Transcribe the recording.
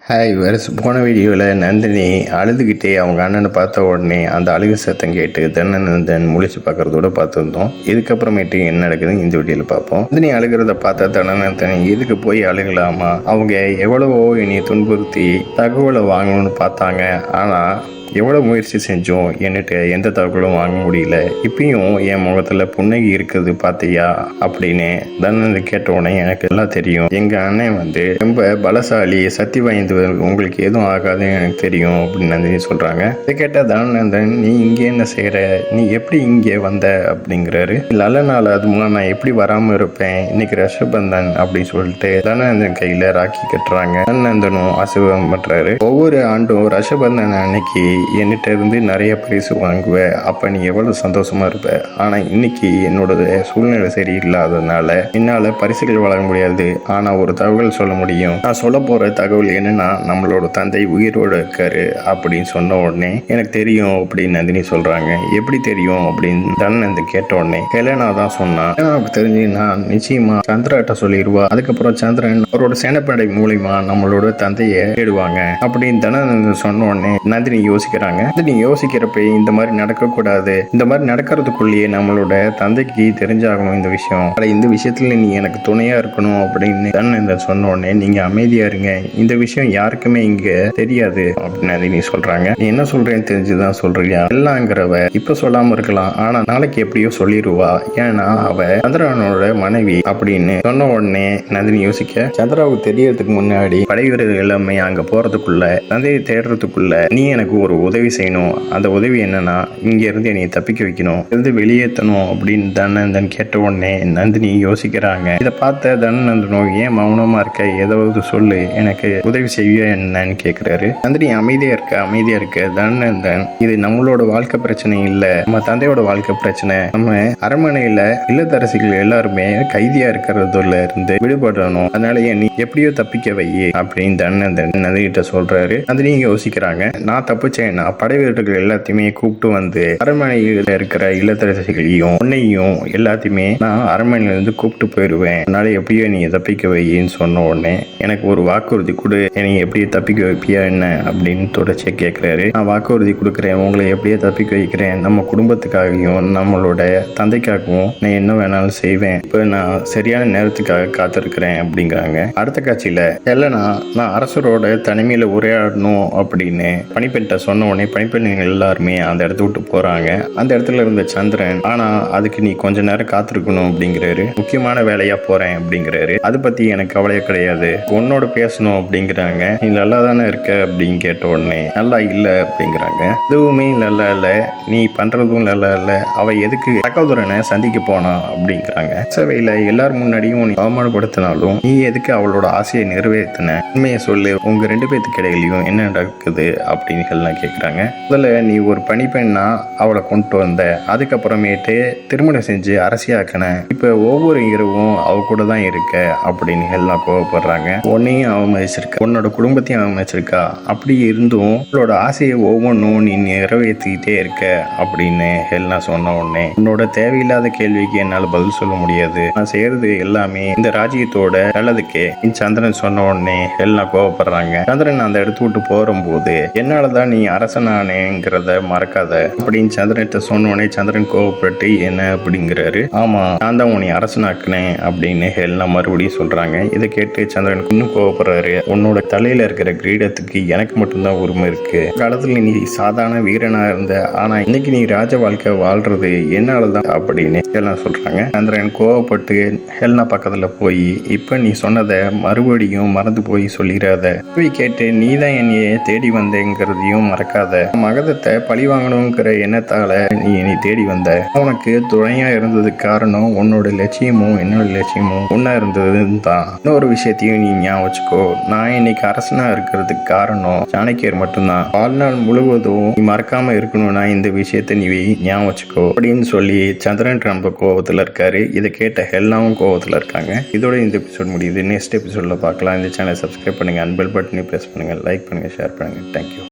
Hi வேறு போன வீடியோவில் நந்தினி அழுதுகிட்டே அவங்க அண்ணனை பார்த்த உடனே அந்த அழுகு சத்தம் கேட்டு தனநந்தன் முழிச்சு பார்க்கறதோட பார்த்துருந்தோம். இதுக்கப்புறமேட்டு என்ன நடக்குதுன்னு இந்த வீடியோவில் பார்ப்போம். நந்தினி அழுகிறத பார்த்த தனநந்தன் எதுக்கு போய் அழுகலாமா, அவங்க எவ்வளவோ என்னை துன்புறுத்தி தகவலை வாங்கணும்னு பார்த்தாங்க, ஆனால் எவ்வளோ முயற்சி செஞ்சோம் என்கிட்ட எந்த தகவலும் வாங்க முடியல, இப்பயும் என் முகத்தில் புன்னகை இருக்குது பார்த்தியா அப்படின்னு தனநந்தன் கேட்ட உடனே எனக்கு எல்லாம் தெரியும், எங்கள் அண்ணன் ரொம்ப பலசாலி, சக்தி வாய்ந்தவர், உங்களுக்கு எதுவும் ஆகாதுன்னு எனக்கு தெரியும் அப்படின்னு நந்தினி சொல்கிறாங்க. இதை கேட்டால் தனநந்தன், நீ இங்கே என்ன செய்கிற, நீ எப்படி இங்கே வந்த அப்படிங்கிறாரு. நல்ல நாள் அது மூலம் நான் எப்படி வராமல் இருப்பேன், இன்னைக்கு ரஷபந்தன் அப்படின்னு சொல்லிட்டு தனநந்தன் கையில் ராக்கி கட்டுறாங்க. தனநந்தனும் ஆசீர்வாதம் பண்ணுறாரு. ஒவ்வொரு ஆண்டும் ரஷபந்தன் அன்னைக்கு என்கிட்ட இருந்து நிறைய பரிசு வாங்குவேன், அப்போ நீ எவ்வளோ சந்தோஷமாக இருப்ப, ஆனால் இன்னைக்கு என்னோட சூழ்நிலை சரியில்லாததுனால என்னால் பரிசுகள் வழங்க முடியாது, ஆனால் ஒரு தகவல் சொல்ல முடியும். நான் சொல்ல போகிற தகவல் என்னன்னா, நம்மளோட தந்தை உயிரோடு இருக்காரு அப்படின்னு சொன்ன உடனே எனக்கு தெரியும் அப்படின்னு நந்தினி சொல்கிறாங்க. எப்படி தெரியும் அப்படின்னு தனநந்தன் கேட்ட உடனே ஹெலனா தான் சொன்னான். ஹெலனாவுக்கு தெரிஞ்சு நான் நிச்சயமா சந்திராட்ட சொல்லிடுவா, அதுக்கப்புறம் சந்திரன் அவரோட சேனப்படை மூலியமா நம்மளோட தந்தையை தேடுவாங்க அப்படின்னு தனநந்தன் சொன்ன உடனே நந்தினி நீ யோசிக்கிறப்ப இந்த மாதிரி நடக்கக்கூடாது, இந்த மாதிரி நடக்கிறதுக்குள்ளேயே நம்மளோட தந்தைக்கு தெரிஞ்சாகணும் இந்த விஷயம், இந்த விஷயத்துல நீ எனக்கு துணையா இருக்கணும் அப்படின்னு தனநந்தன் சொன்ன உடனே நீங்க அமைதியா இருங்க, இந்த விஷயம் யாருக்குமே இங்க தெரியாது அப்படின்னு நீ சொல்றாங்க. நீ என்ன சொல்றேன்னு தெரிஞ்சுதான் சொல்றியா, எல்லாங்கிறவ இப்ப சொல்லாம இருக்கலாம், ஆனா நாளைக்கு எப்படியோ சொல்லிடுவா, ஏன்னா அவ சந்திரனோட மனைவி அப்படின்னு சொன்ன உடனே நந்தினி யோசிக்க, சந்திராவுக்கு தெரியறதுக்கு முன்னாடி படை வீரர்கள் எல்லாமே அங்க போறதுக்குள்ள, தந்தையை தேடுறதுக்குள்ள நீ எனக்கு ஒரு உதவி செய்யணும், அந்த உதவி என்னன்னா இங்க இருந்து என்னை தப்பிக்க வைக்கணும், இருந்து வெளியேற்றணும் அப்படின்னு தனநந்தன் கேட்ட உடனே நந்தினி யோசிக்கிறாங்க. இதை பார்த்த தனநந்தனும் ஏன் மௌனமா இருக்க, ஏதாவது சொல்லு, எனக்கு உதவி செய்ய என்னன்னு கேட்கிறாரு. நந்தினி அமைதியா இருக்க தனநந்தன், இது நம்மளோட வாழ்க்கை பிரச்சனை இல்ல, நம்ம தந்தையோட வாழ்க்கை பிரச்சனை, நம்ம அரண்மனையில இல்லத்தரசிகள் எல்லாருமே கைதியா இருக்கிறதுல இருந்து விடுபடணும், அதனால நீ எப்படியோ தப்பிக்க வை அப்படின்னு தனநந்தன் நந்தினிட்ட சொல்றாரு. நந்தினி யோசிக்கிறாங்க, நான் தப்பிச்சேன்னா படை வீரர்கள் எல்லாத்தையுமே கூப்பிட்டு வந்து அரண்மனையில் இருக்கிற இல்லத்தரசிகளையும் உன்னையும் எல்லாத்தையுமே நான் அரண்மனையில இருந்து கூப்பிட்டு போயிடுவேன், அதனால எப்படியோ நீ தப்பிக்க வையின்னு சொன்ன உடனே எனக்கு ஒரு வாக்குறுதி கொடு, நீ எப்படியே தப்பிக்க வைப்பியா என்ன அப்படின்னு தொடர்ச்சியா கேட்கிறாரு. நான் வாக்குறுதி கொடுக்குறேன், உங்களை எப்படியே தப்பிக்க வைக்கிறேன், நம்ம குடும்பத்துக்காகவும் நம்மளோட தந்தைக்காகவும் நான் என்ன வேணாலும் செய்வேன், இப்போ நான் சரியான நேரத்துக்காக காத்திருக்கிறேன் அப்படிங்கிறாங்க. அடுத்த காட்சியில ஹெலனா, நான் அரசரோட தனிமையில உரையாடணும் அப்படின்னு பணிப்பெண்கிட்ட சொன்ன உடனே பணிப்பெண்கள் எல்லாருமே அந்த இடத்த விட்டு போறாங்க. அந்த இடத்துல இருந்த சந்திரன், ஆனா அதுக்கு நீ கொஞ்ச நேரம் காத்திருக்கணும் அப்படிங்கிறாரு. முக்கியமான வேலையா போறேன் அப்படிங்கிறாரு. அதை பத்தி எனக்கு கவலையே கிடையாது, உன்னோட பேசணும் அப்படிங்கிறாங்க. நீ நல்லா தானே இருக்க அப்படின்னு கேட்ட உடனே நல்லா இல்ல அப்படிங்கிறாங்க. எதுவுமே நல்லா இல்ல, நீ பண்றதும் நல்லா இல்ல, அவ எதுக்கு சகோதரனை சந்திக்க போனா அப்படிங்கிறாங்க. சபையில எல்லாரும் முன்னாடியும் நீ அவமானப்படுத்தினாலும் நீ எதுக்கு அவளோட ஆசையை நிறைவேற்றின, உண்மையை சொல்லு, உங்க ரெண்டு பேத்துக்கு இடையிலையும் என்ன நடக்குது அப்படின்னு கேட்குறாங்க. முதல்ல நீ ஒரு பணிப்பெண்ணா அவளை கொண்டு வந்த, அதுக்கப்புறமேட்டு திருமணம் செஞ்சு அரசியாக்கின, இப்போ ஒவ்வொரு இரவும் அவ கூட தான் இருக்க அப்படின்னு எல்லாம் கோவப்படுறாங்க. உன்னையும் அவமதிச்சிருக்க, உன்னோட குடும்பத்தையும் அவமதிச்சிருக்கா, அப்படி இருந்தும் உன்னோட ஆசையை ஒவ்வொன்றும் நீ நிறைவேற்றிக்கிட்டே இருக்க அப்படின்னு எல்லாம் சொன்ன உடனே உன்னோட தேவையில்லாத கேள்விக்கு என்னால் பதில் சொல்ல முடியாது, நான் செய்யறது எல்லாமே இந்த ராஜ்யத்தோட நல்லதுக்கே சந்திரன் சொன்ன உடனே எல்லாம் கோவப்படுறாங்க. சந்திரன் அந்த இடத்து விட்டு போகும்போது என்னாலதான் நீ அரசனானேங்கிறத மறக்காத அப்படின்னு சந்திரன்கிட்ட சொன்னோடனே சந்திரன் கோவப்பட்டு என்ன அப்படிங்கிறாரு. ஆமா, நான் தான் உன்னை அரசனாக்குனேன் அப்படின்னு எல்லாம் மறுபடியும் சொல்றாங்க. இதை கேட்டு சந்திரன் இன்னும் கோவப்படுறாரு. உன்னோட தலையில இருக்கிற கிரீடத்துக்கு எனக்கு மட்டும்தான் உரிமை இருக்கு, காலத்துல நீ சாதாரண வீரனா இருந்த, ஆனா இன்னைக்கு நீ ராஜ வாழ்க்கை வாழ்றது என்னாலதான் அப்படின்னு எல்லாம் சொல்றாங்க. சந்திரன் கோவப்பட்டு ஹெல்னா பக்கத்துல போய், இப்ப நீ சொன்னதை மறுபடியும் மறந்து போய் சொல்லிடாத, கேட்டு நீ தான் என்னைய தேடி வந்தேங்கிறதையும் மறக்காத, மகதத்தை பழி வாங்கணுங்கிற எண்ணத்தால நீ என்னை தேடி வந்த, உனக்கு துணையா இருந்ததுக்கு காரணம் உன்னோட லட்சியமும் என்னோட லட்சியமும் ஒன்னா இருந்ததுன்னு தான். இன்னொரு விஷயத்தையும் நீ ஞாபகம் வச்சுக்கோ, நான் இன்னைக்கு அரசனா இருக்கிறதுக்கு காரணம் சாணக்கியர் மட்டும்தான், வாழ்நாள் முழுவதும் நீ மறக்காம இருக்கணும்னா இந்த விஷயத்த நீ ஞாபகம் வச்சுக்கோ அப்படின்னு சொல்லி சந்திரன் ரொம்ப கோபத்துல இருக்காரு. இதை கேட்ட ஹெல்லாவும் கோபத்துல இருக்காங்க. இதோட இந்த எபிசோட் முடியுது. நெக்ஸ்ட் எபிசோட்ல பார்க்கலாம். இந்த சேனலை சப்ஸ்கிரைப் பண்ணுங்க, பெல் பட்டனை பிரஸ் பண்ணுங்க, லைக் பண்ணுங்க, ஷேர் பண்ணுங்க. தேங்க்யூ.